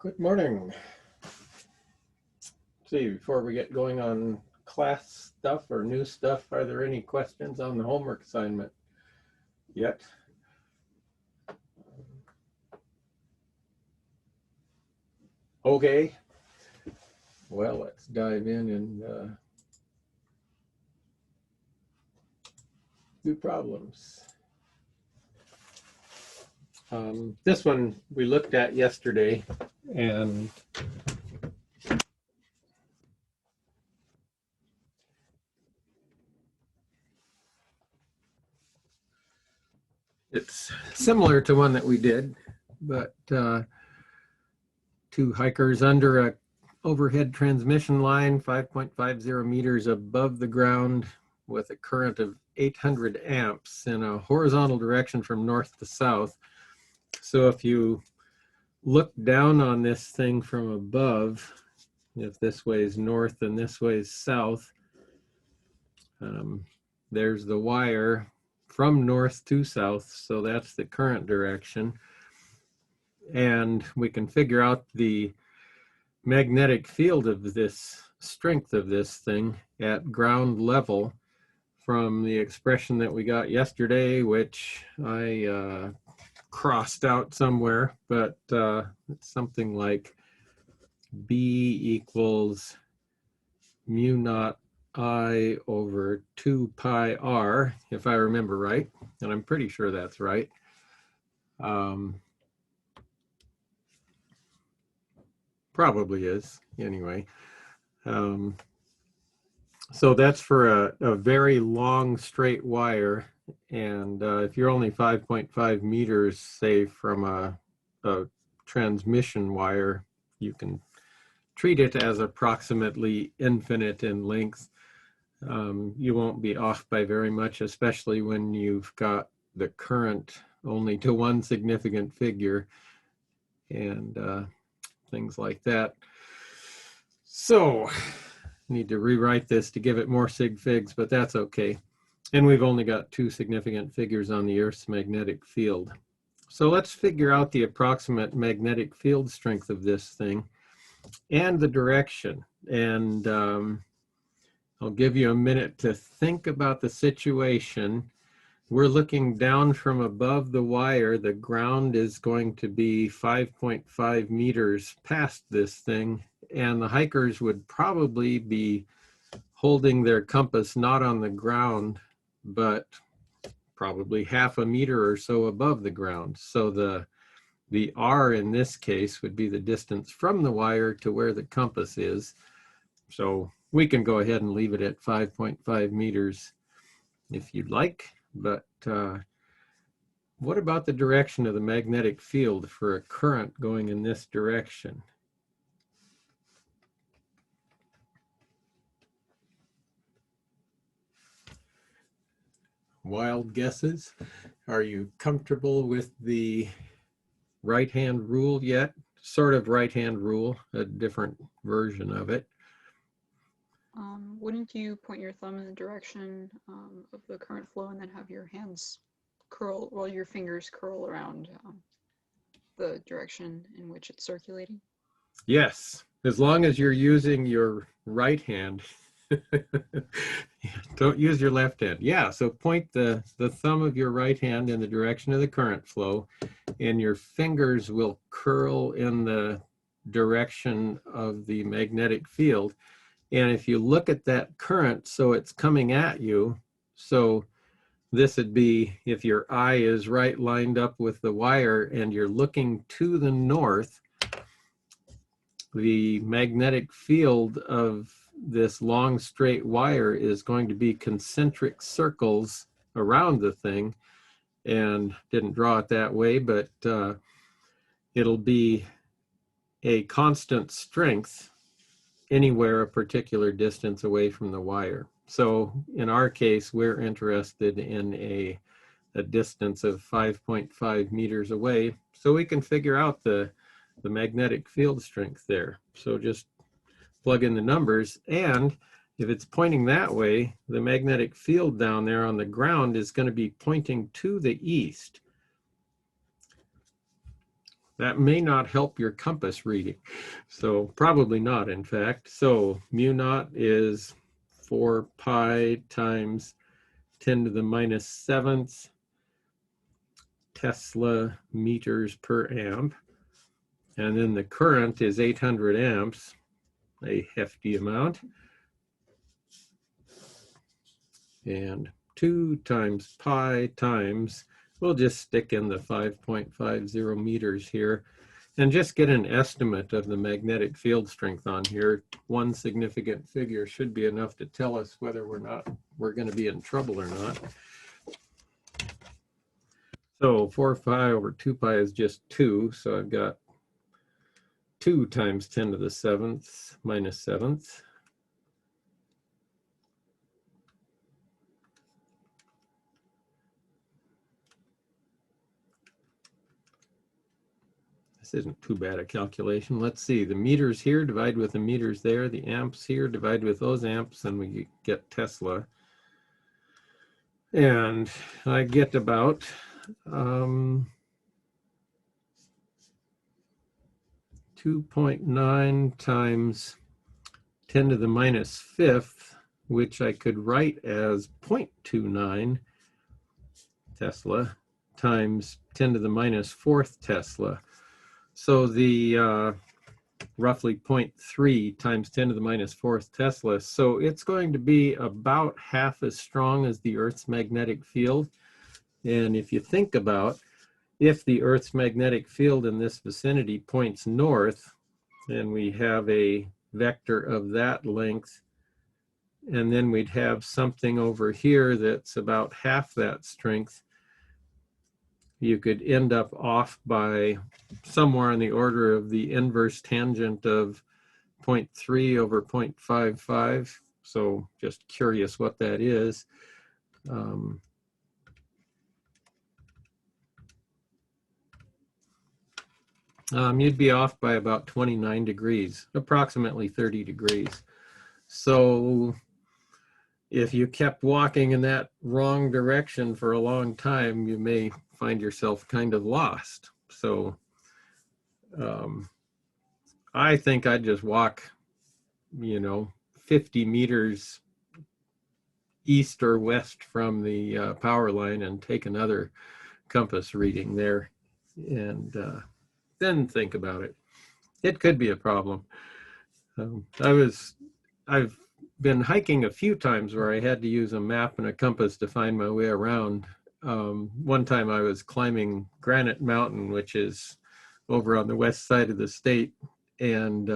Good morning. See, before we get going on class stuff or new stuff, are there any questions on the homework assignment yet? Okay. Well, let's dive in and do problems. This one we looked at yesterday, and it's similar to one that we did, but two hikers under a overhead transmission line 5.50 meters above the ground with a current of 800 amps in a horizontal direction from north to south. So if you look down on this thing from above, if this way is north and this way is south, there's the wire from north to south, so that's the current direction. And we can figure out the magnetic field of this, strength of this thing at ground level from the expression that we got yesterday, which I crossed out somewhere, but it's something like B equals mu naught I over 2 pi r, if I remember right, and I'm pretty sure that's right. Probably is, anyway. So that's for a very long straight wire, and if you're only 5.5 meters, say, from a transmission wire, you can treat it as approximately infinite in length. You won't be off by very much, especially when you've got the current only to one significant figure and things like that. So need to rewrite this to give it more sig figs, but that's okay. And we've only got two significant figures on the Earth's magnetic field. So let's figure out the approximate magnetic field strength of this thing and the direction. And I'll give you a minute to think about the situation. We're looking down from above the wire. The ground is going to be 5.5 meters past this thing, and the hikers would probably be holding their compass not on the ground, but probably half a meter or so above the ground. So the R in this case would be the distance from the wire to where the compass is. So we can go ahead and leave it at 5.5 meters if you'd like. But what about the direction of the magnetic field for a current going in this direction? Wild guesses? Are you comfortable with the right-hand rule yet? Sort of right-hand rule, a different version of it. Wouldn't you point your thumb in the direction of the current flow and then have your hands curl, well, your fingers curl around the direction in which it's circulating? Yes, as long as you're using your right hand. Don't use your left hand. Yeah, so point the thumb of your right hand in the direction of the current flow, and your fingers will curl in the direction of the magnetic field. And if you look at that current, so it's coming at you, so this would be if your eye is right lined up with the wire and you're looking to the north, the magnetic field of this long straight wire is going to be concentric circles around the thing, and didn't draw it that way, but it'll be a constant strength anywhere a particular distance away from the wire. So in our case, we're interested in a distance of 5.5 meters away, so we can figure out the magnetic field strength there. So just plug in the numbers, and if it's pointing that way, the magnetic field down there on the ground is going to be pointing to the east. that may not help your compass reading. So probably not, in fact. So mu naught is 4 pi times 10 to the minus 7th Tesla meters per amp. And then the current is 800 amps, a hefty amount. And 2 times pi times, we'll just stick in the 5.50 meters here and just get an estimate of the magnetic field strength on here. One significant figure should be enough to tell us whether we're going to be in trouble or not. So 4 pi over 2 pi is just 2, so I've got 2 times 10 to the 7th minus 7th. This isn't too bad a calculation. Let's see, the meters here divide with the meters there, the amps here divide with those amps, and we get Tesla. And I get about 2.9 times 10 to the minus 5th, which I could write as 0.29 Tesla times 10 to the minus 4th Tesla. So the roughly 0.3 times 10 to the minus 4th Tesla. So it's going to be about half as strong as the Earth's magnetic field. And if you think about, if the Earth's magnetic field in this vicinity points north, and we have a vector of that length, and then we'd have something over here that's about half that strength, you could end up off by somewhere on the order of the inverse tangent of 0.3 over 0.55. So just curious what that is. You'd be off by about 29 degrees, approximately 30 degrees. So if you kept walking in that wrong direction for a long time, you may find yourself kind of lost. So I think I'd just walk, 50 meters east or west from the power line and take another compass reading there, and then think about it. It could be a problem. I've been hiking a few times where I had to use a map and a compass to find my way around. One time I was climbing Granite Mountain, which is over on the west side of the state, and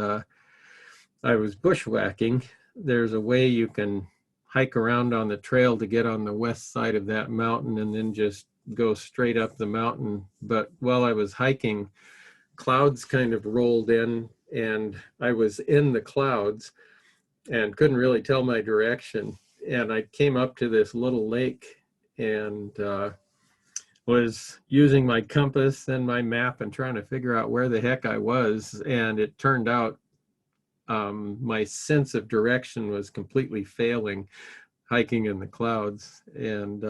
I was bushwhacking. There's a way you can hike around on the trail to get on the west side of that mountain and then just go straight up the mountain. But while I was hiking, clouds kind of rolled in, and I was in the clouds and couldn't really tell my direction. And I came up to this little lake and was using my compass and my map and trying to figure out where the heck I was. And it turned out my sense of direction was completely failing hiking in the clouds. And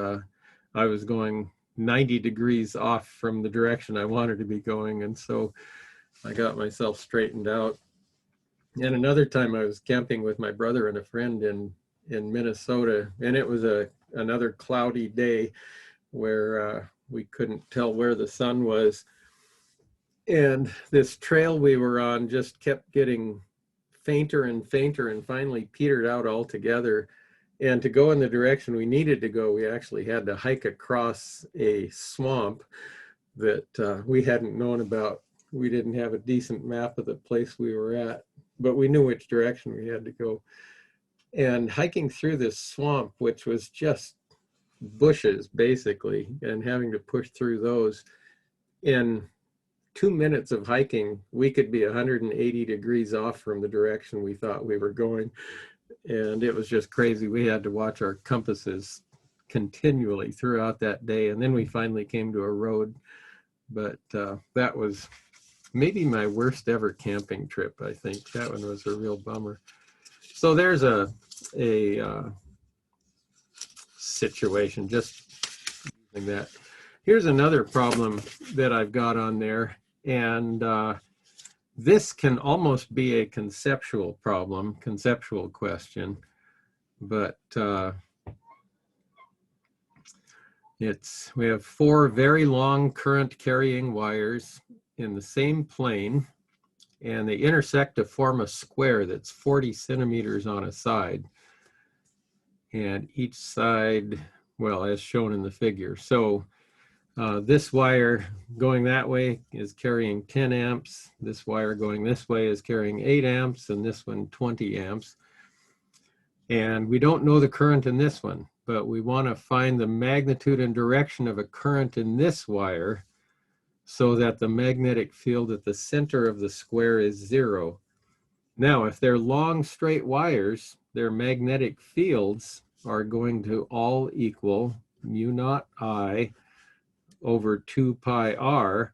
I was going 90 degrees off from the direction I wanted to be going. And so I got myself straightened out. And another time I was camping with my brother and a friend in Minnesota, and it was another cloudy day where we couldn't tell where the sun was. And this trail we were on just kept getting fainter and fainter and finally petered out altogether. And to go in the direction we needed to go, we actually had to hike across a swamp that we hadn't known about. We didn't have a decent map of the place we were at, but we knew which direction we had to go. And hiking through this swamp, which was just bushes basically, and having to push through those, in 2 minutes of hiking, we could be 180 degrees off from the direction we thought we were going. And it was just crazy. We had to watch our compasses continually throughout that day. And then we finally came to a road. But that was maybe my worst ever camping trip, I think. That one was a real bummer. So there's a situation, just using that. Here's another problem that I've got on there. And this can almost be a conceptual problem, conceptual question, but we have 4 very long current carrying wires in the same plane, and they intersect to form a square that's 40 centimeters on a side. And each side, well, as shown in the figure. So this wire going that way is carrying 10 amps. This wire going this way is carrying 8 amps, and this one 20 amps. And we don't know the current in this one, but we want to find the magnitude and direction of a current in this wire so that the magnetic field at the center of the square is 0. Now, if they're long straight wires, their magnetic fields are going to all equal mu naught I over 2 pi r.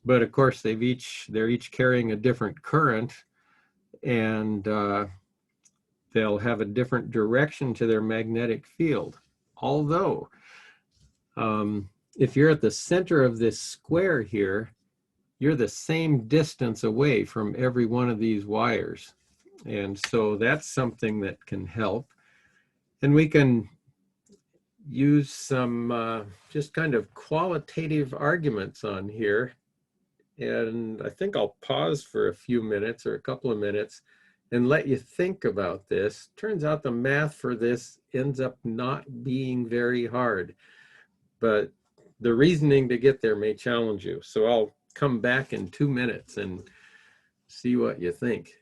But of course, they're each carrying a different current, and they'll have a different direction to their magnetic field. Although, if you're at the center of this square here, you're the same distance away from every one of these wires. And so that's something that can help. And we can use some just kind of qualitative arguments on here. And I think I'll pause for a few minutes or a couple of minutes and let you think about this. Turns out the math for this ends up not being very hard, but the reasoning to get there may challenge you. So I'll come back in 2 minutes and see what you think.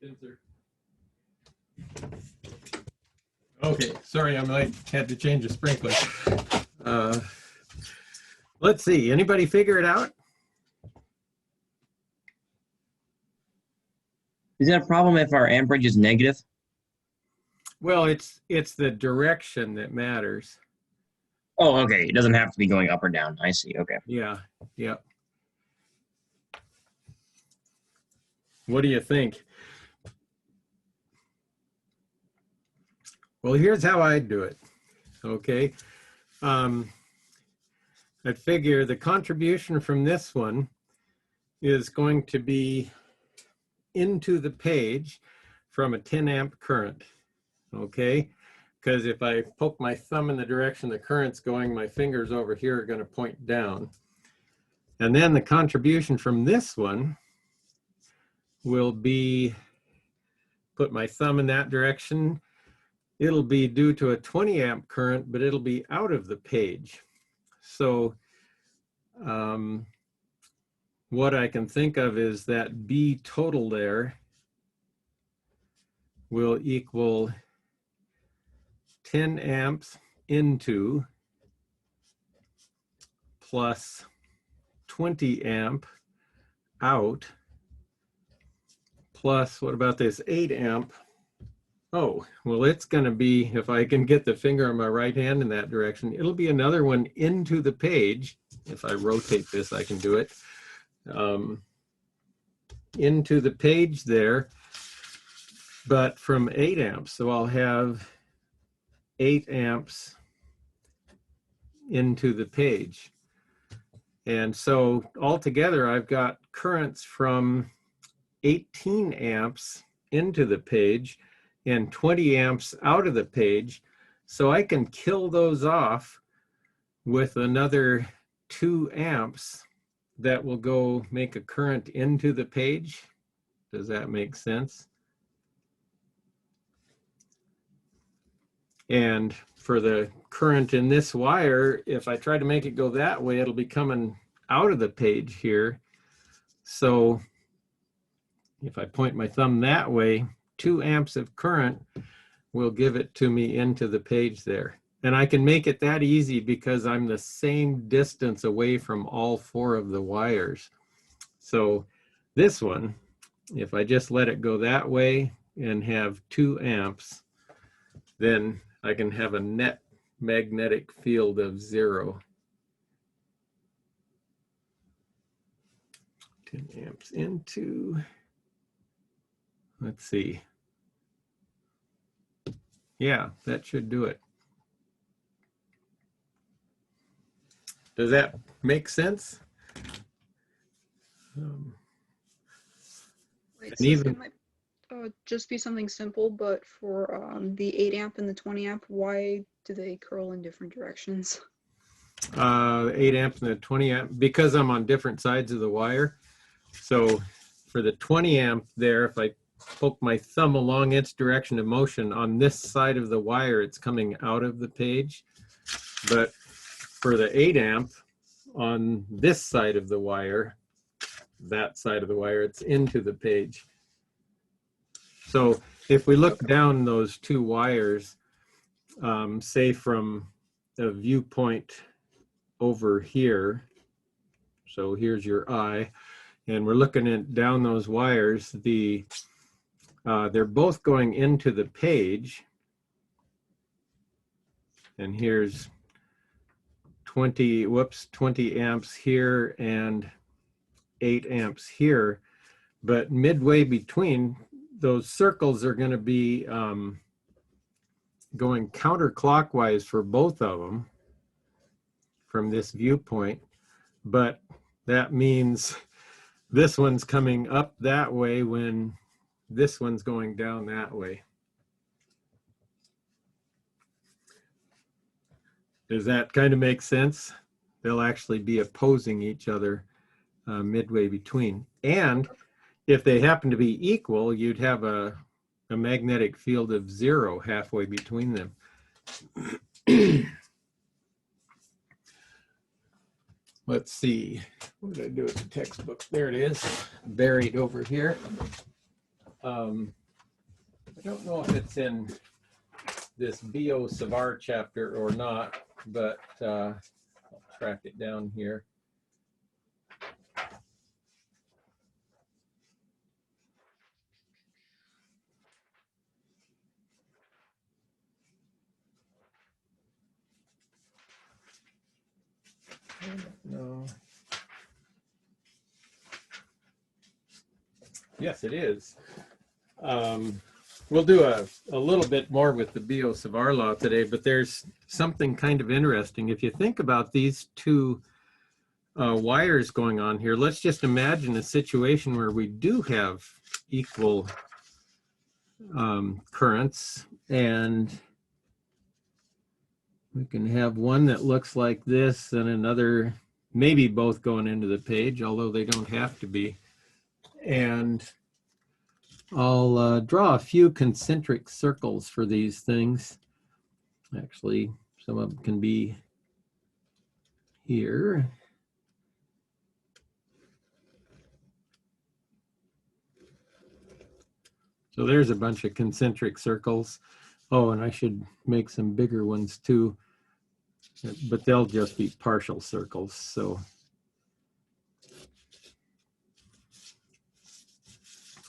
Spencer. Okay, sorry, I might had to change the sprinkler. Let's see, anybody figure it out? Is that a problem if our amperage is negative? Well, it's the direction that matters. Oh, okay. It doesn't have to be going up or down. I see. Okay. Yeah, yeah. What do you think? Well, here's how I do it. Okay. I figure the contribution from this one is going to be into the page from a 10 amp current. Okay. Because if I poke my thumb in the direction the current's going, my fingers over here are going to point down. And then the contribution from this one will be, put my thumb in that direction, it'll be due to a 20 amp current, but it'll be out of the page. So what I can think of is that B total there will equal 10 amps into plus 20 amp out plus, what about this 8 amp? Oh, well, it's going to be, if I can get the finger on my right hand in that direction, it'll be another one into the page. If I rotate this, I can do it. Into the page there, but from 8 amps. So I'll have 8 amps into the page. And so altogether, I've got currents from 18 amps into the page and 20 amps out of the page. So I can kill those off with another 2 amps that will go make a current into the page. Does that make sense? And for the current in this wire, if I try to make it go that way, it'll be coming out of the page here. So if I point my thumb that way, 2 amps of current will give it to me into the page there. And I can make it that easy because I'm the same distance away from all 4 of the wires. So this one, if I just let it go that way and have 2 amps, then I can have a net magnetic field of 0. 10 amps into, let's see. Yeah, that should do it. Does that make sense? Wait, and so even it might just be something simple, but for the 8 amp and the 20 amp, why do they curl in different directions? 8 amp and the 20 amp, because I'm on different sides of the wire. So for the 20 amp there, if I poke my thumb along its direction of motion on this side of the wire, it's coming out of the page. But for the 8 amp on this side of the wire, that side of the wire, it's into the page. So if we look down those 2 wires, say from a viewpoint over here, so here's your eye, and we're looking at down those wires, they're both going into the page, and here's 20 amps here and 8 amps here, but midway between, those circles are going to be going counterclockwise for both of them from this viewpoint, but that means this one's coming up that way when this one's going down that way. Does that kind of make sense? They'll actually be opposing each other midway between. And if they happen to be equal, you'd have a magnetic field of 0 halfway between them. Let's see, what did I do with the textbook? There it is, buried over here. I don't know if it's in this BO Savar chapter or not, but I'll track it down here. No. Yes, it is. We'll do a little bit more with the BO Savar law today, but there's something kind of interesting. If you think about these two wires going on here, let's just imagine a situation where we do have equal currents, and we can have one that looks like this and another, maybe both going into the page, although they don't have to be. And I'll draw a few concentric circles for these things. Actually, some of them can be here. So there's a bunch of concentric circles. Oh, and I should make some bigger ones too, but they'll just be partial circles. So,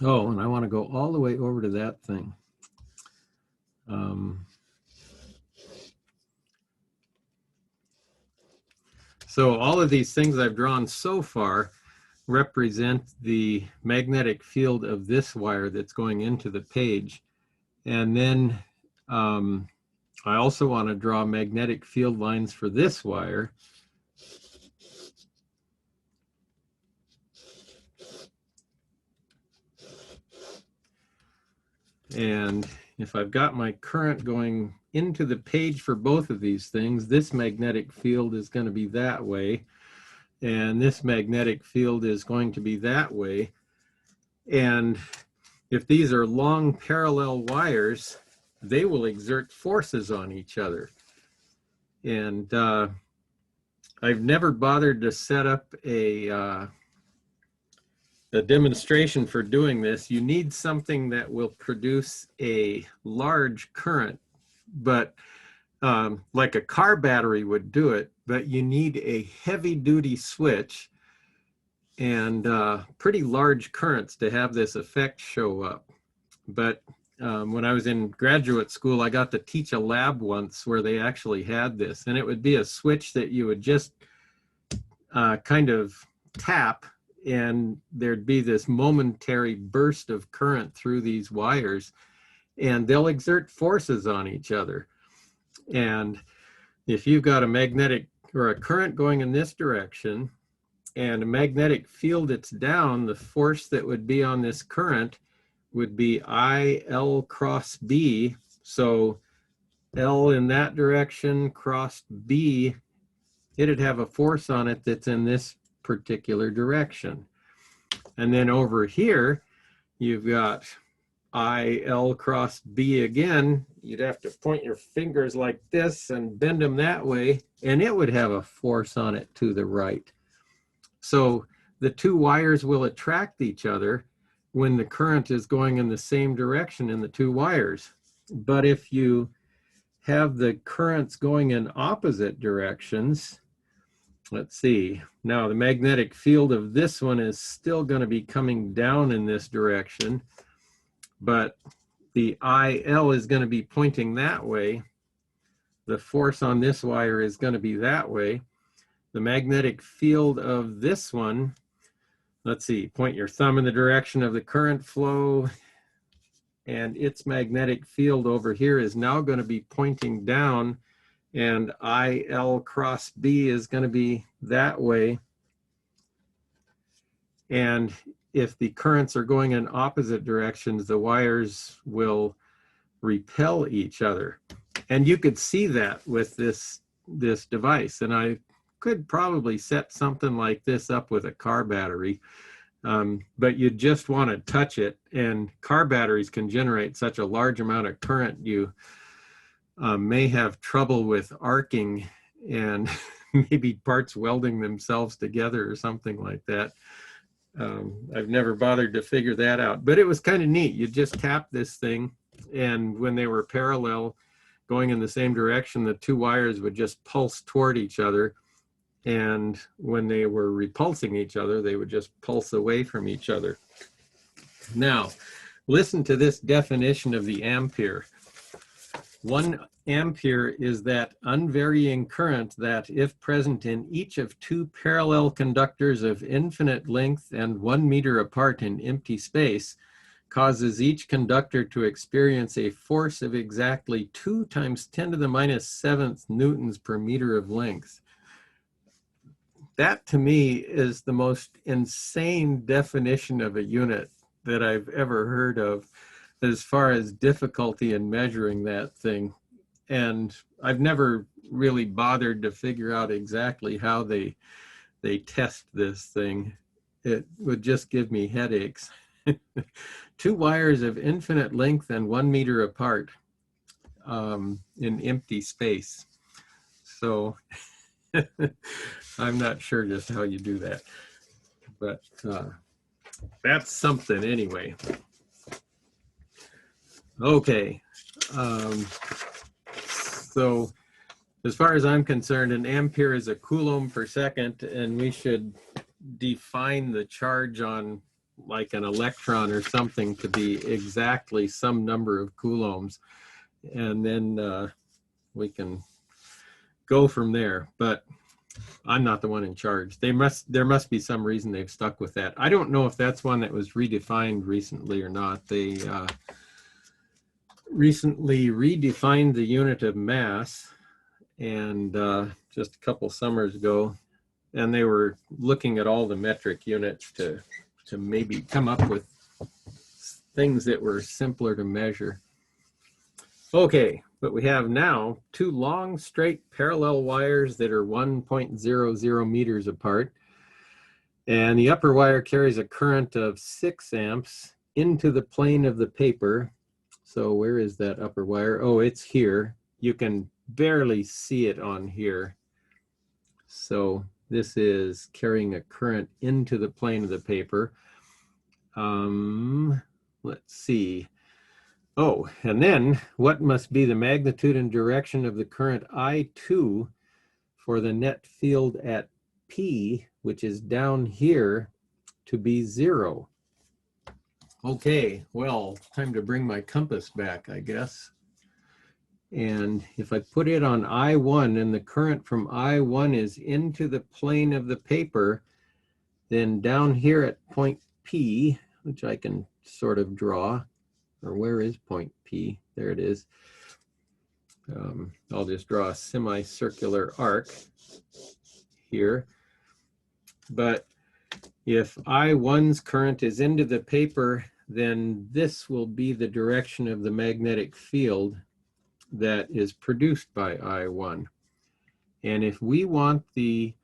oh, and I want to go all the way over to that thing. So all of these things I've drawn so far represent the magnetic field of this wire that's going into the page. And then I also want to draw magnetic field lines for this wire. And if I've got my current going into the page for both of these things, this magnetic field is going to be that way, and this magnetic field is going to be that way. And if these are long parallel wires, they will exert forces on each other. And I've never bothered to set up a demonstration for doing this. You need something that will produce a large current, but like a car battery would do it, but you need a heavy duty switch and pretty large currents to have this effect show up. But when I was in graduate school, I got to teach a lab once where they actually had this, and it would be a switch that you would just kind of tap, and there'd be this momentary burst of current through these wires, and they'll exert forces on each other. And if you've got a magnetic or a current going in this direction and a magnetic field that's down, the force that would be on this current would be IL cross B. So L in that direction crossed B, it'd have a force on it that's in this particular direction. And then over here, you've got IL cross B again. You'd have to point your fingers like this and bend them that way, and it would have a force on it to the right. So the two wires will attract each other when the current is going in the same direction in the two wires. But if you have the currents going in opposite directions, let's see, now the magnetic field of this one is still going to be coming down in this direction, but the IL is going to be pointing that way. The force on this wire is going to be that way. The magnetic field of this one, let's see, point your thumb in the direction of the current flow, and its magnetic field over here is now going to be pointing down, and IL cross B is going to be that way. And if the currents are going in opposite directions, the wires will repel each other. And you could see that with this device. And I could probably set something like this up with a car battery, but you just want to touch it. And car batteries can generate such a large amount of current, you may have trouble with arcing and maybe parts welding themselves together or something like that. I've never bothered to figure that out, but it was kind of neat. You just tap this thing, and when they were parallel, going in the same direction, the two wires would just pulse toward each other. And when they were repulsing each other, they would just pulse away from each other. Now, listen to this definition of the ampere. 1 ampere is that unvarying current that, if present in each of two parallel conductors of infinite length and 1 meter apart in empty space, causes each conductor to experience a force of exactly 2 times 10 to the minus 7th newtons per meter of length. That to me is the most insane definition of a unit that I've ever heard of as far as difficulty in measuring that thing. And I've never really bothered to figure out exactly how they test this thing. It would just give me headaches. 2 wires of infinite length and 1 meter apart in empty space. So I'm not sure just how you do that, but that's something anyway. Okay, so as far as I'm concerned, an ampere is a coulomb per second, and we should define the charge on like an electron or something to be exactly some number of coulombs, and then we can go from there. But I'm not the one in charge. There must be some reason they've stuck with that. I don't know if that's one that was redefined recently or not. They recently redefined the unit of mass, and just a couple summers ago, and they were looking at all the metric units to maybe come up with things that were simpler to measure. Okay, but we have now 2 long, straight, parallel wires that are 1.00 meters apart. And the upper wire carries a current of 6 amps into the plane of the paper. So where is that upper wire? Oh, it's here. You can barely see it on here. So this is carrying a current into the plane of the paper. Let's see. Oh, and then what must be the magnitude and direction of the current I2 for the net field at P, which is down here, to be 0? Okay, well, time to bring my compass back, I guess. And if I put it on I1 and the current from I1 is into the plane of the paper, then down here at point P, which I can sort of draw, or where is point P? There it is. I'll just draw a semicircular arc here. But if I1's current is into the paper, then this will be the direction of the magnetic field that is produced by I1. And if we want the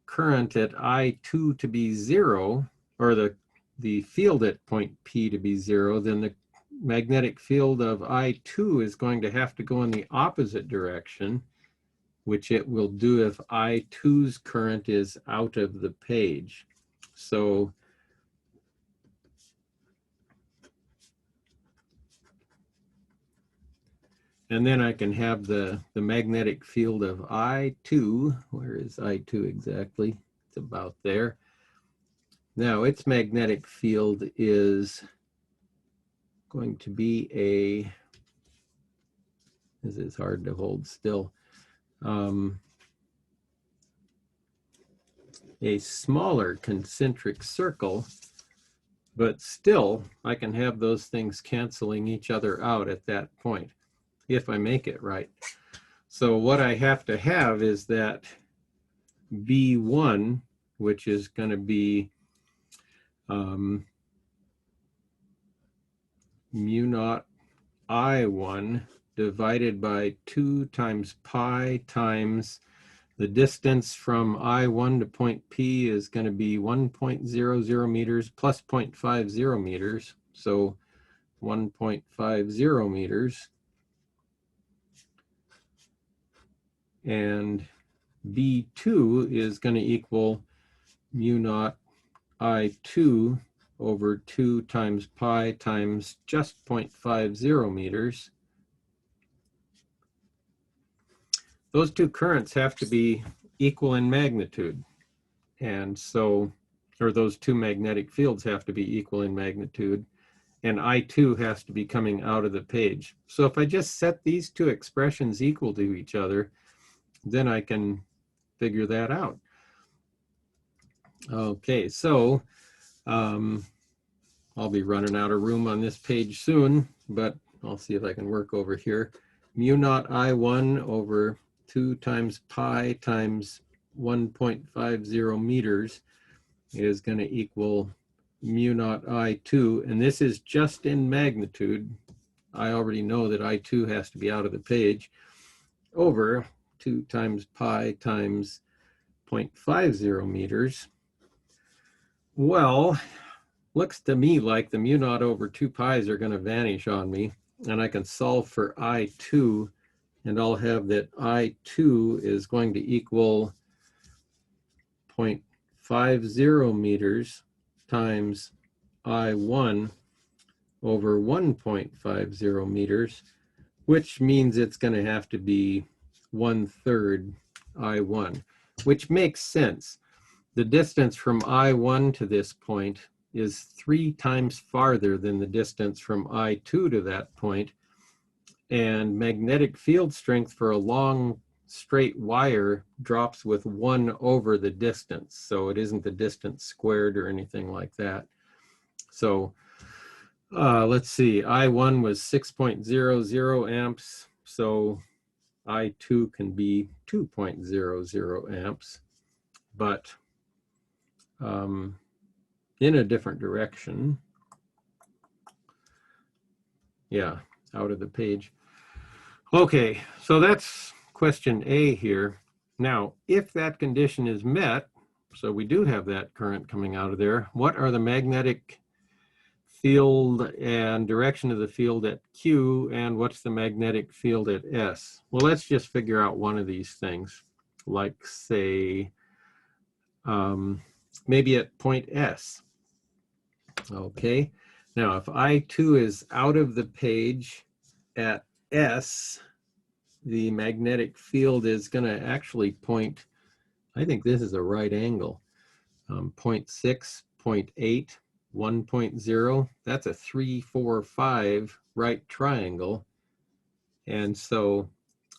current at I2 to be 0, or the field at point P to be 0, then the magnetic field of I2 is going to have to go in the opposite direction, which it will do if I2's current is out of the page. So and then I can have the magnetic field of I2. Where is I2 exactly? It's about there. Now its magnetic field is going to be this is hard to hold still, a smaller concentric circle, but still I can have those things canceling each other out at that point, if I make it right. So what I have to have is that B1, which is going to be mu naught I1 divided by 2 times pi times the distance from I1 to point P is going to be 1.00 meters plus 0.50 meters. So 1.50 meters. And B2 is going to equal mu naught I2 over 2 times pi times just 0.50 meters. Those two currents have to be equal in magnitude. And so, or those two magnetic fields have to be equal in magnitude. And I2 has to be coming out of the page. So if I just set these two expressions equal to each other, then I can figure that out. Okay, so I'll be running out of room on this page soon, but I'll see if I can work over here. Mu naught I1 over 2 times pi times 1.50 meters is going to equal mu naught I2, and this is just in magnitude. I already know that I2 has to be out of the page, over 2 times pi times 0.50 meters. Well, looks to me like the mu naught over 2 pi's are going to vanish on me, and I can solve for I2, and I'll have that I2 is going to equal 0.50 meters times I1 over 1.50 meters, which means it's going to have to be 1/3 I1, which makes sense. The distance from I1 to this point is 3 times farther than the distance from I2 to that point, and magnetic field strength for a long straight wire drops with 1 over the distance, so it isn't the distance squared or anything like that. So let's see, I1 was 6.00 amps, so I2 can be 2.00 amps, but in a different direction. Yeah, out of the page. Okay, so that's question A here. Now, if that condition is met, so we do have that current coming out of there, what are the magnetic field and direction of the field at Q, and what's the magnetic field at S? Well, let's just figure out one of these things, like say, maybe at point S. Okay, now if I2 is out of the page at S, the magnetic field is going to actually point, I think this is a right angle, 0.6, 0.8, 1.0. That's a 3, 4, 5 right triangle. And so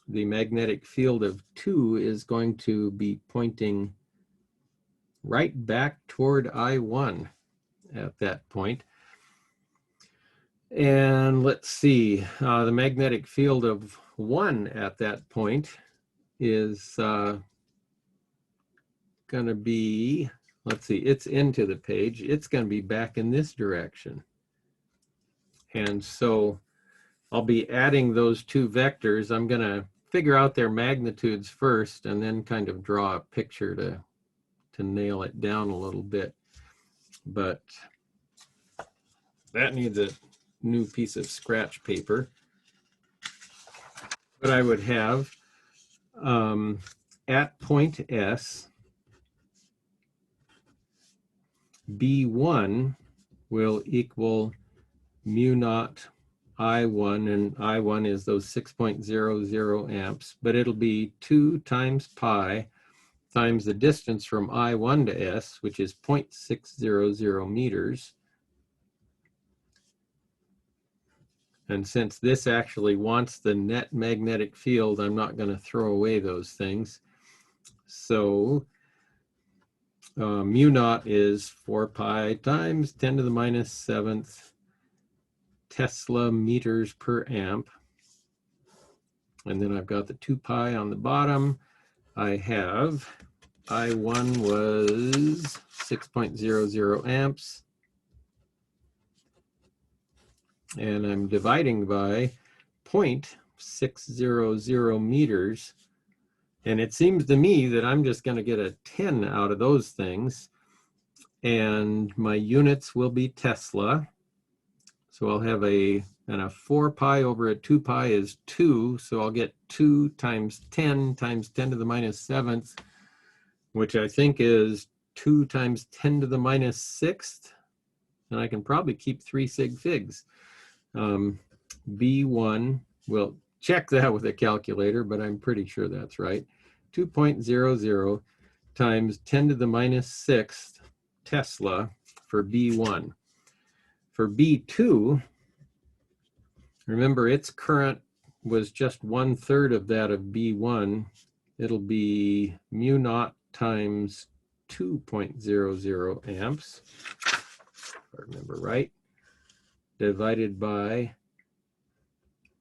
the magnetic field of 2 is going to be pointing right back toward I1 at that point. And let's see, the magnetic field of 1 at that point is going to be, let's see, it's into the page. It's going to be back in this direction. And so I'll be adding those two vectors. I'm going to figure out their magnitudes first and then kind of draw a picture to nail it down a little bit. But that needs a new piece of scratch paper. But I would have at point S, B1 will equal mu naught I1, and I1 is those 6.00 amps, but it'll be 2 times pi times the distance from I1 to S, which is 0.600 meters. And since this actually wants the net magnetic field, I'm not going to throw away those things. So mu naught is 4 pi times 10 to the minus 7th Tesla meters per amp. And then I've got the 2 pi on the bottom. I have I1 was 6.00 amps. And I'm dividing by 0.600 meters. And it seems to me that I'm just going to get a 10 out of those things. And my units will be Tesla. So I'll have and a 4 pi over a 2 pi is 2. So I'll get 2 times 10 to the minus 7th, which I think is 2 times 10 to the minus 6th. And I can probably keep 3 sig figs. B1, we'll check that with a calculator, but I'm pretty sure that's right. 2.00 times 10 to the minus 6th Tesla for B1. For B2, remember its current was just 1/3 of that of B1. It'll be mu naught times 2.00 amps, if I remember right, divided by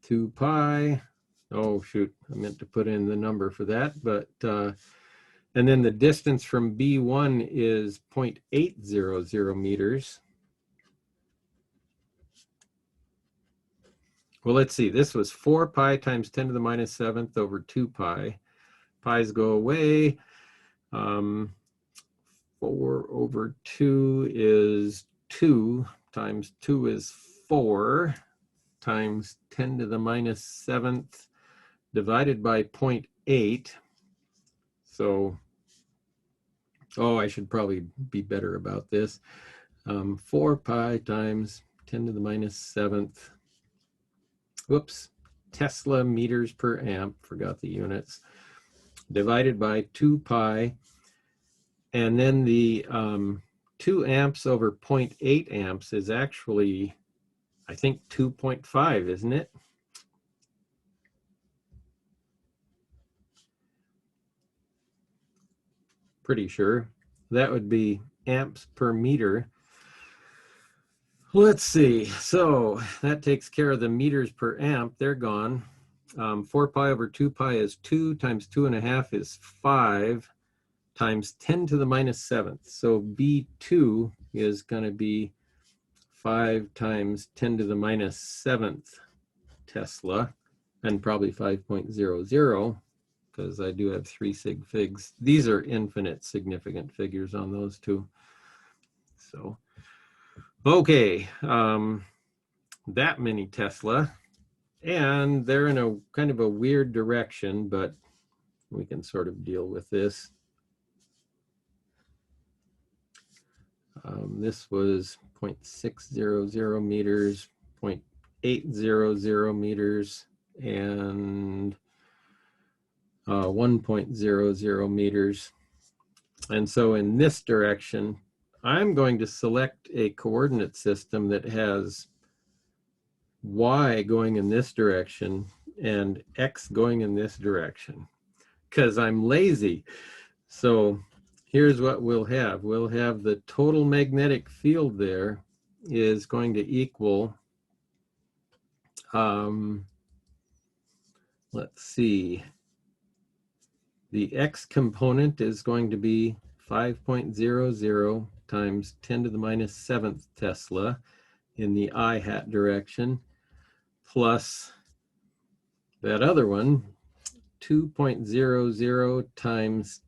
2 pi. Oh, shoot, I meant to put in the number for that, but, and then the distance from B1 is 0.800 meters. Well, let's see, this was 4 pi times 10 to the minus 7th over 2 pi. Pi's go away. 4 over 2 is 2 times 2 is 4 times 10 to the minus 7th divided by 0.8. So, oh, I should probably be better about this. 4 pi times 10 to the minus 7th. Whoops, Tesla meters per amp, forgot the units, divided by 2 pi. And then the 2 amps over 0.8 amps is actually, I think, 2.5, isn't it? Pretty sure. That would be amps per meter. Let's see. So that takes care of the meters per amp. They're gone. 4 pi over 2 pi is 2 times 2.5 is 5 times 10 to the minus 7th. So B2 is going to be 5 times 10 to the minus 7th Tesla, and probably 5.00 because I do have 3 sig figs. These are infinite significant figures on those two. So, okay, that many Tesla, and they're in a kind of a weird direction, but we can sort of deal with this. This was 0.600 meters, 0.800 meters, and 1.00 meters. And so in this direction, I'm going to select a coordinate system that has y going in this direction and x going in this direction, because I'm lazy. So here's what we'll have. We'll have the total magnetic field there is going to equal, let's see, the x component is going to be 5.00 times 10 to the minus 7th Tesla in the I hat direction, plus that other one, 2.00 times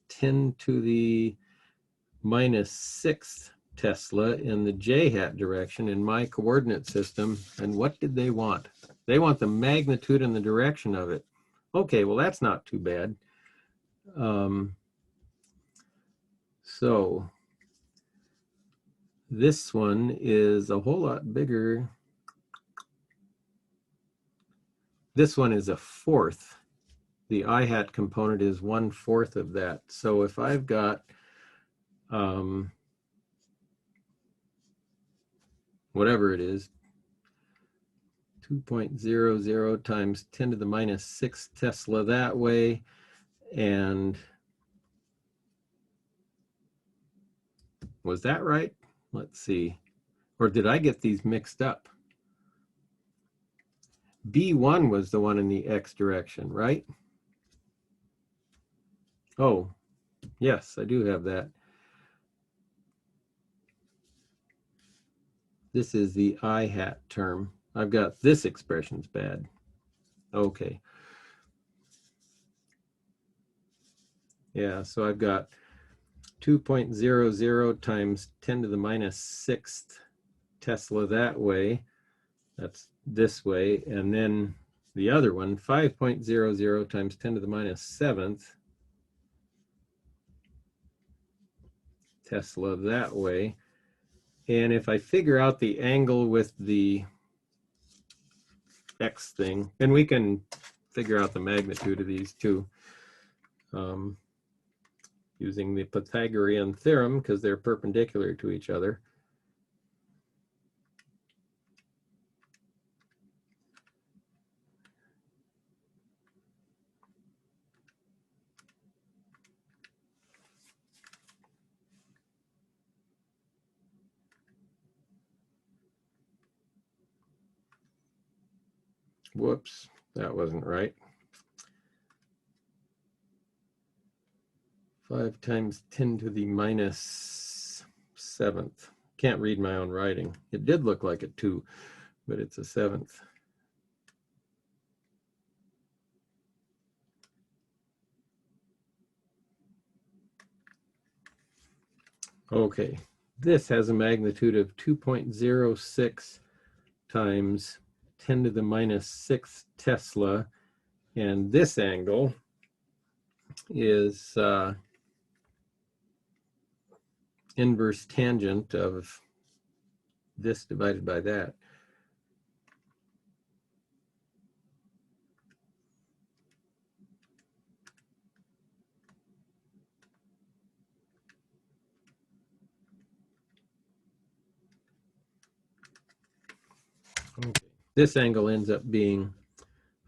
10 to the minus 6th Tesla in the j hat direction in my coordinate system. And what did they want? They want the magnitude and the direction of it. Okay, well, that's not too bad. So this one is a whole lot bigger. This one is a fourth. The I hat component is 1/4 of that. So if I've got whatever it is, 2.00 times 10 to the minus 6 Tesla that way, and was that right? Let's see. Or did I get these mixed up? B1 was the one in the x direction, right? Oh, yes, I do have that. This is the I hat term. I've got this expression's bad. Okay. Yeah, so I've got 2.00 times 10 to the minus 6th Tesla that way. That's this way. And then the other one, 5.00 times 10 to the minus 7th. Tesla that way. And if I figure out the angle with the X thing, and we can figure out the magnitude of these too, using the Pythagorean theorem because they're perpendicular to each other. Whoops, that wasn't right. 5 times 10 to the minus 7th. Can't read my own writing. It did look like a 2, but it's a 7th. Okay, this has a magnitude of 2.06 times 10 to the minus 6 Tesla, and this angle is inverse tangent of this divided by that. Okay. This angle ends up being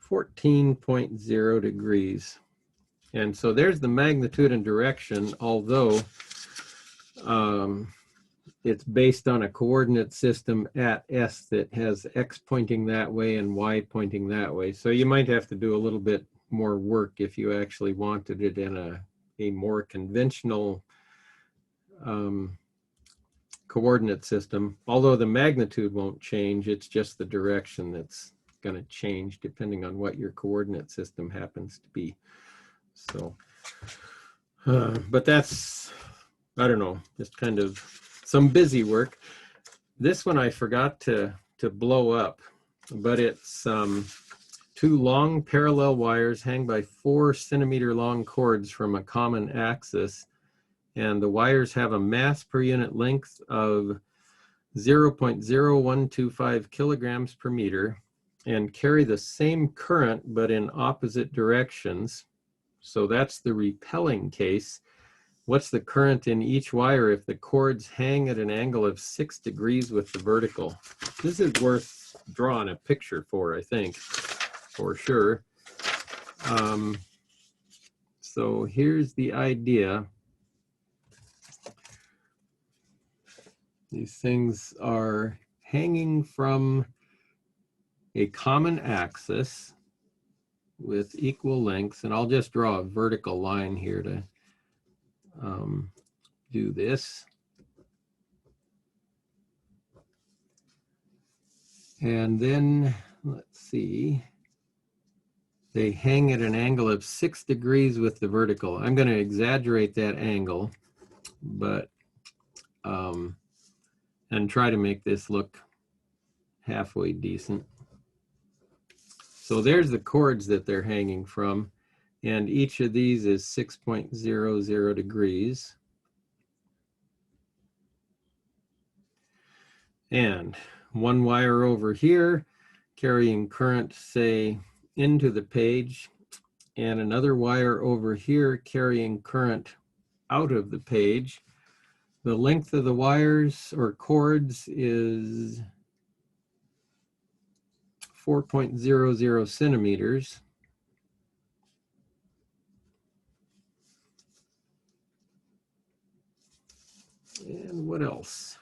14.0 degrees. And so there's the magnitude and direction, although it's based on a coordinate system at S that has X pointing that way and Y pointing that way. So you might have to do a little bit more work if you actually wanted it in a more conventional coordinate system. Although the magnitude won't change, it's just the direction that's going to change depending on what your coordinate system happens to be. So, but that's, I don't know, just kind of some busy work. This one I forgot to blow up, but it's 2 long parallel wires hang by 4 centimeter long cords from a common axis, and the wires have a mass per unit length of 0.0125 kilograms per meter and carry the same current but in opposite directions. So that's the repelling case. What's the current in each wire if the cords hang at an angle of 6 degrees with the vertical? This is worth drawing a picture for, I think, for sure. So here's the idea. These things are hanging from a common axis with equal lengths, and I'll just draw a vertical line here to do this. And then, let's see, they hang at an angle of 6 degrees with the vertical. I'm going to exaggerate that angle, but and try to make this look halfway decent. So there's the cords that they're hanging from, and each of these is 6.00 degrees. And one wire over here carrying current, say, into the page, and another wire over here carrying current out of the page. The length of the wires or cords is 4.00 centimeters. And what else?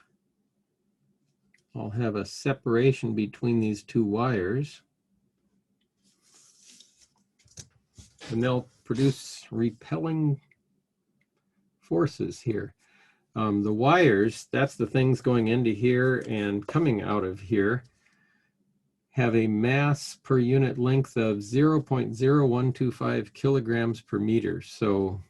I'll have a separation between these 2 wires, and they'll produce repelling forces here. The wires, that's the things going into here and coming out of here, have a mass per unit length of 0.0125 kilograms per meter. So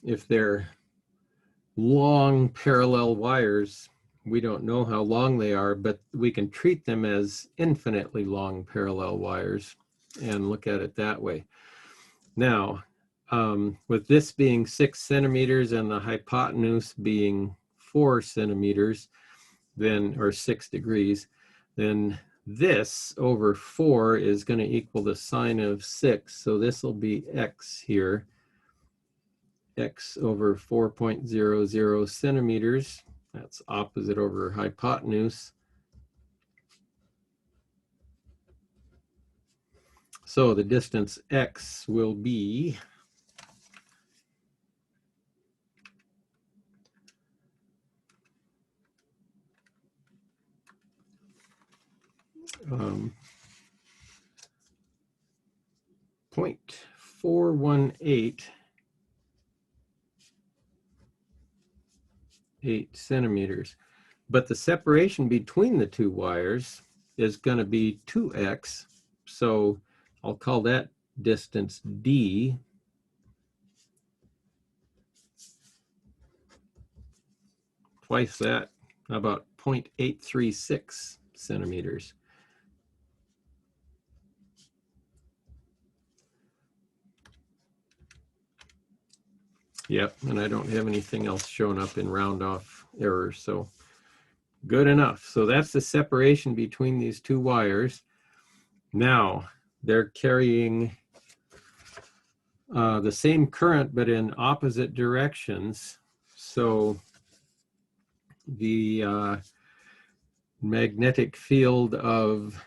If they're long parallel wires, we don't know how long they are, but we can treat them as infinitely long parallel wires and look at it that way. Now, with this being 6 centimeters and the hypotenuse being 4 centimeters, then, or 6 degrees, then this over 4 is going to equal the sine of 6. So this will be x here, x over 4.00 centimeters. That's opposite over hypotenuse. So the distance x will be 0.4188 centimeters. But the separation between the two wires is going to be 2x. So I'll call that distance d. Twice that, about 0.836 centimeters. Yep, and I don't have anything else showing up in round off errors, so good enough. So that's the separation between these two wires. Now they're carrying the same current but in opposite directions. So the magnetic field of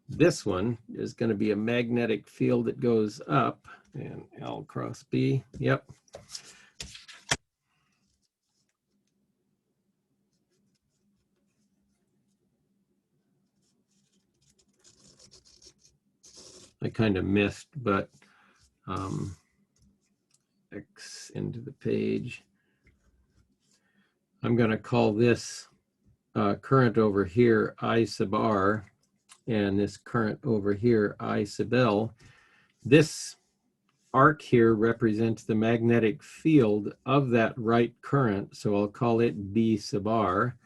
this one is going to be a magnetic field that goes up, and L cross B, yep. I kind of missed, but X into the page. I'm going to call this current over here I sub R, and this current over here I sub L. This arc here represents the magnetic field of that right current, so I'll call it B sub R,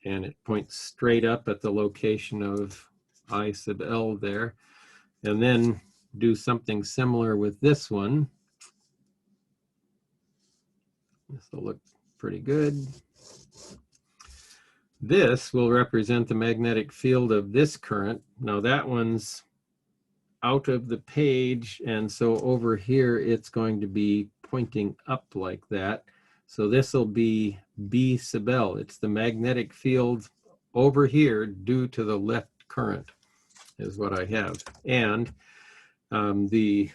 and it points straight up at the location of I sub L there. And then do something similar with this one. This will look pretty good. This will represent the magnetic field of this current. Now that one's out of the page, and so over here it's going to be pointing up like that. So this will be B sub L. It's the magnetic field over here due to the left current is what I have. And the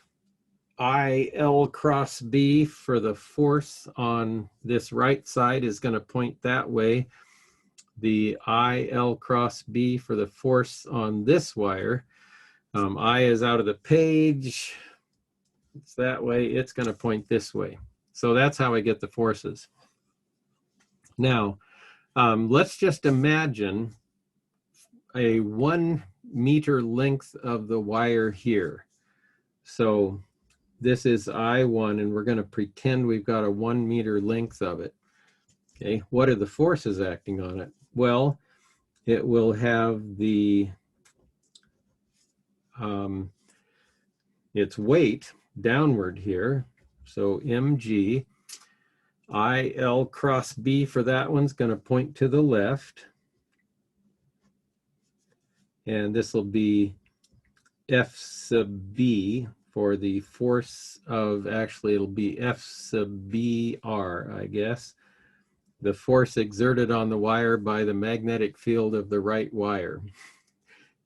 IL cross B for the force on this right side is going to point that way. The IL cross B for the force on this wire, I is out of the page. It's that way. It's going to point this way. So that's how I get the forces. Now, let's just imagine a 1 meter length of the wire here. So this is I1, and we're going to pretend we've got a 1 meter length of it. Okay, what are the forces acting on it? Well, it will have the its weight downward here. So mg, IL cross B for that one's going to point to the left. And this will be F sub B for the force of, actually it'll be F sub BR, I guess. The force exerted on the wire by the magnetic field of the right wire.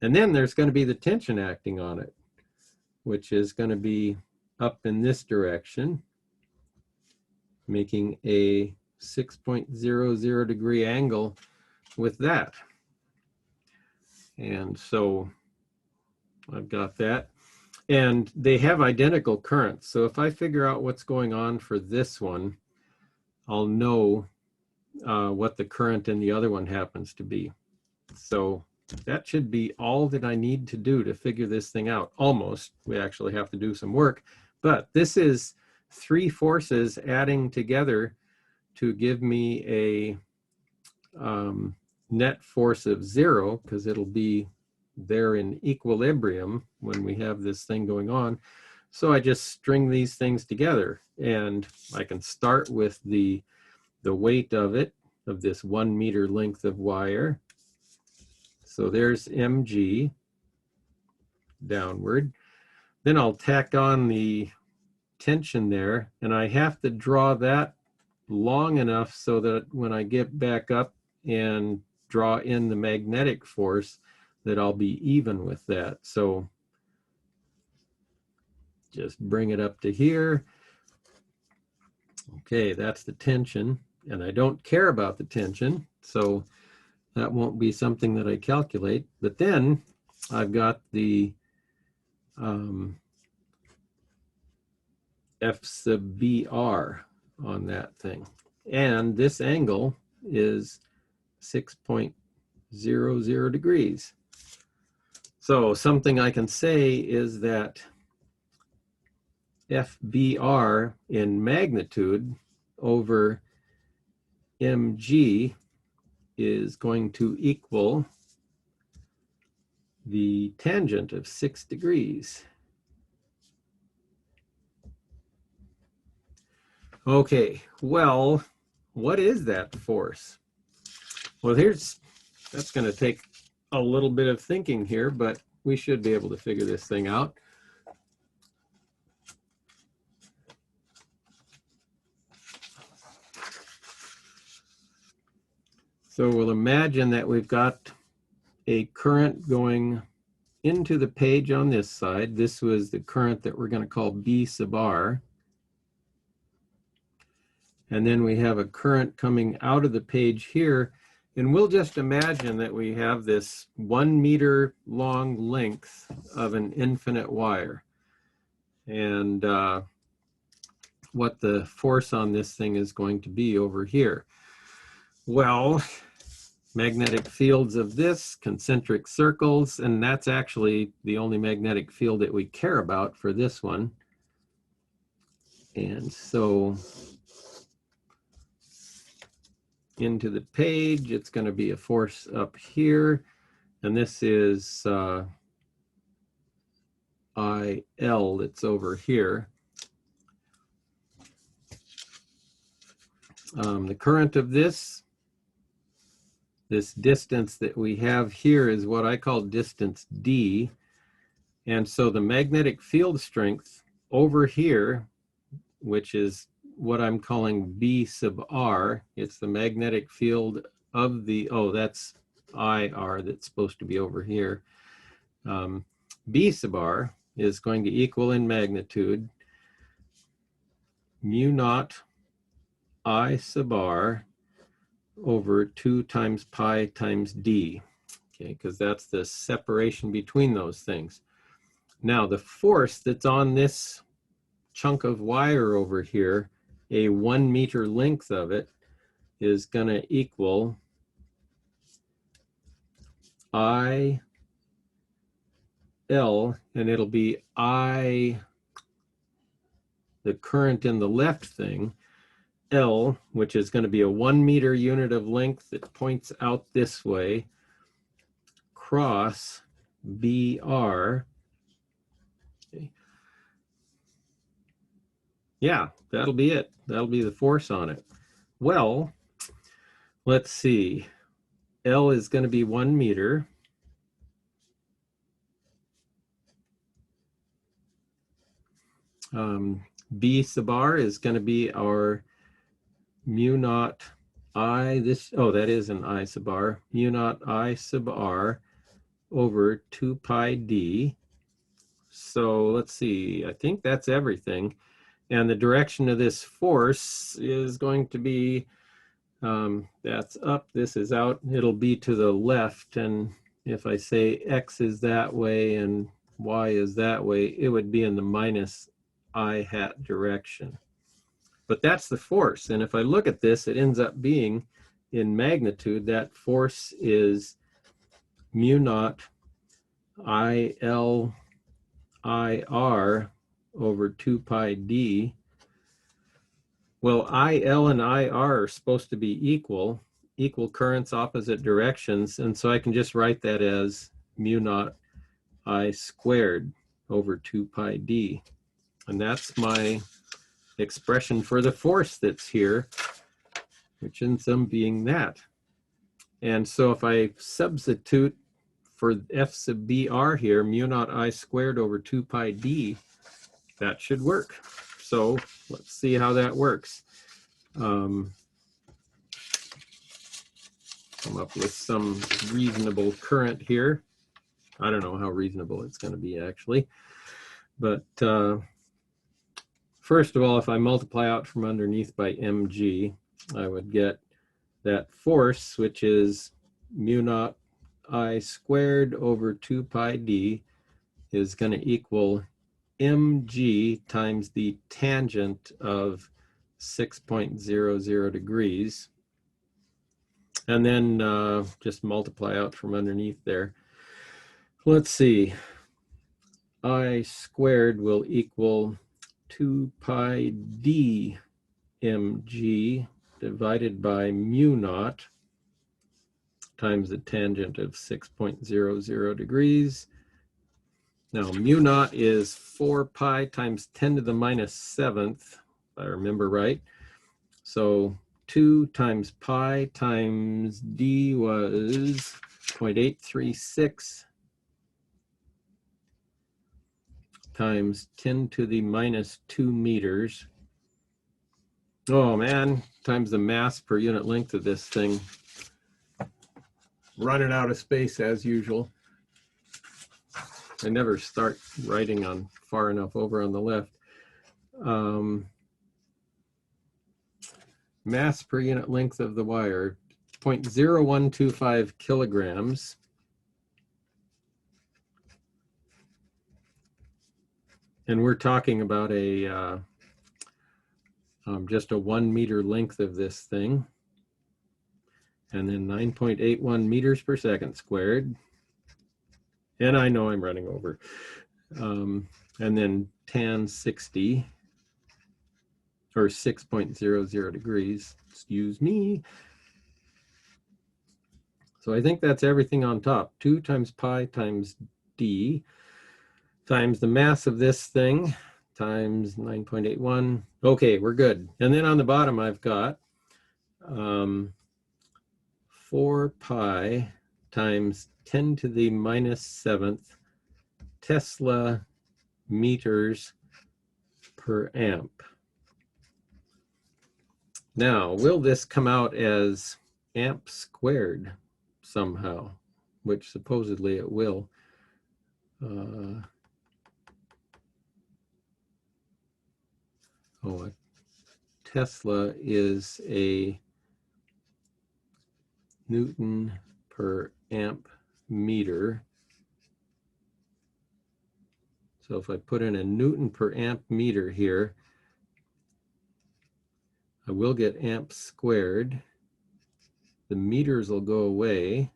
And then there's going to be the tension acting on it, which is going to be up in this direction, making a 6.00 degree angle with that. And so I've got that. And they have identical currents. So if I figure out what's going on for this one, I'll know what the current in the other one happens to be. So that should be all that I need to do to figure this thing out. Almost. We actually have to do some work. But this is 3 forces adding together to give me a net force of 0, because it'll be there in equilibrium when we have this thing going on. So I just string these things together, and I can start with the weight of it, of this 1 meter length of wire. So there's mg downward. Then I'll tack on the tension there, and I have to draw that long enough so that when I get back up and draw in the magnetic force, that I'll be even with that. So just bring it up to here. Okay, that's the tension, and I don't care about the tension, so that won't be something that I calculate. But then I've got the F sub BR on that thing. And this angle is 6.00 degrees. So something I can say is that FBR in magnitude over mg is going to equal the tangent of 6 degrees. Okay, well, what is that force? Well, that's going to take a little bit of thinking here, but we should be able to figure this thing out. So we'll imagine that we've got a current going into the page on this side. This was the current that we're going to call B sub R. And then we have a current coming out of the page here. And we'll just imagine that we have this 1 meter long length of an infinite wire. And what the force on this thing is going to be over here. Well, magnetic fields of this, concentric circles, and that's actually the only magnetic field that we care about for this one. And so into the page, it's going to be a force up here, and this is IL that's over here. The current of this distance that we have here is what I call distance D. And so the magnetic field strength over here, which is what I'm calling B sub R, it's the magnetic field of the, oh, that's IR that's supposed to be over here. B sub R is going to equal in magnitude mu naught I sub R over 2 times pi times d, okay, because that's the separation between those things. Now the force that's on this chunk of wire over here, a 1 meter length of it, is going to equal IL, and it'll be I, the current in the left thing, L, which is going to be a 1 meter unit of length that points out this way, cross BR. Okay. Yeah, that'll be it. That'll be the force on it. Well, let's see. L is going to be 1 meter. B sub R is going to be our mu naught I, this, oh, that is an I sub R, mu naught I sub R over 2 pi d. So let's see, I think that's everything. And the direction of this force is going to be, that's up, this is out, it'll be to the left. And if I say X is that way and Y is that way, it would be in the minus I hat direction. But that's the force. And if I look at this, it ends up being in magnitude, that force is mu naught IL IR over 2 pi d. Well, IL and IR are supposed to be equal currents, opposite directions. And so I can just write that as mu naught I squared over 2 pi d. And that's my expression for the force that's here, which ends up being that. And so if I substitute for F sub BR here, mu naught I squared over 2 pi d, that should work. So let's see how that works. Come up with some reasonable current here. I don't know how reasonable it's going to be actually. But first of all, if I multiply out from underneath by mg, I would get that force, which is mu naught I squared over 2 pi d, is going to equal mg times the tangent of 6.00 degrees. And then just multiply out from underneath there. Let's see. I squared will equal 2 pi d mg divided by mu naught times the tangent of 6.00 degrees. Now, mu naught is 4 pi times 10 to the minus 7th, if I remember right. So 2 times pi times d was 0.836 times 10 to the minus 2 meters. Oh man, times the mass per unit length of this thing. Running out of space as usual. I never start writing on far enough over on the left. Mass per unit length of the wire, 0.0125 kilograms. And we're talking about a just a 1 meter length of this thing. And then 9.81 meters per second squared. And I know I'm running over. And then tan 60, or 6.00 degrees, excuse me. So I think that's everything on top. 2 times pi times d times the mass of this thing times 9.81. Okay, we're good. And then on the bottom I've got 4 pi times 10 to the minus 7th Tesla meters per amp. Now, will this come out as amp squared somehow? Which supposedly it will. A Tesla is a Newton per amp meter. So if I put in a Newton per amp meter here, I will get amp squared. The meters will go away.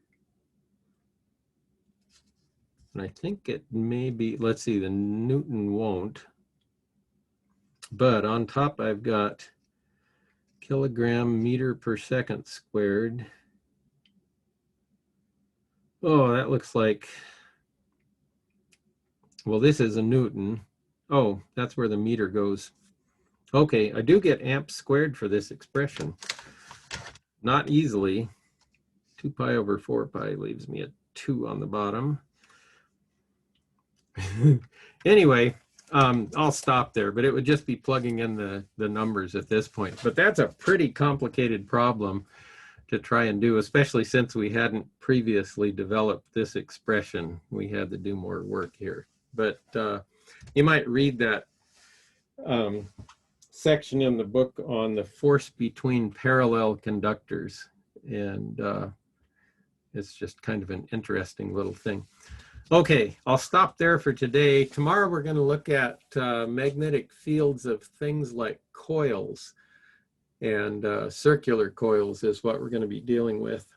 And I think it may be, let's see, the Newton won't. But on top I've got kilogram meter per second squared. Oh, that looks like, well, this is a Newton. Oh, that's where the meter goes. Okay, I do get amp squared for this expression. Not easily. 2 pi over 4 pi leaves me a 2 on the bottom. Anyway, I'll stop there, but it would just be plugging in the numbers at this point. But that's a pretty complicated problem to try and do, especially since we hadn't previously developed this expression. We had to do more work here. But you might read that section in the book on the force between parallel conductors. And it's just kind of an interesting little thing. Okay, I'll stop there for today. Tomorrow we're going to look at magnetic fields of things like coils. And circular coils is what we're going to be dealing with.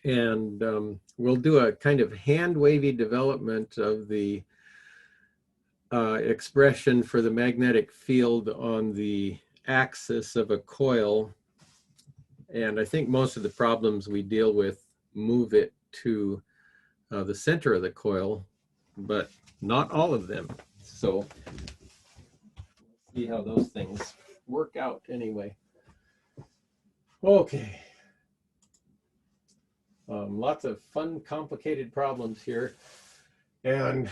And we'll do a kind of hand wavy development of the expression for the magnetic field on the axis of a coil. And I think most of the problems we deal with move it to the center of the coil, but not all of them. So we'll see how those things work out anyway. Okay. Lots of fun, complicated problems here. And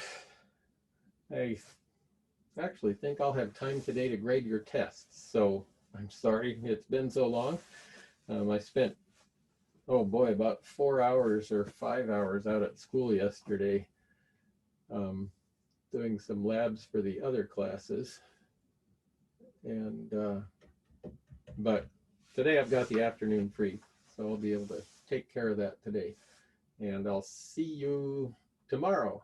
I actually think I'll have time today to grade your tests. So I'm sorry it's been so long. I spent, oh boy, about 4 hours or 5 hours out at school yesterday doing some labs for the other classes. And, but today I've got the afternoon free, so I'll be able to take care of that today. And I'll see you tomorrow.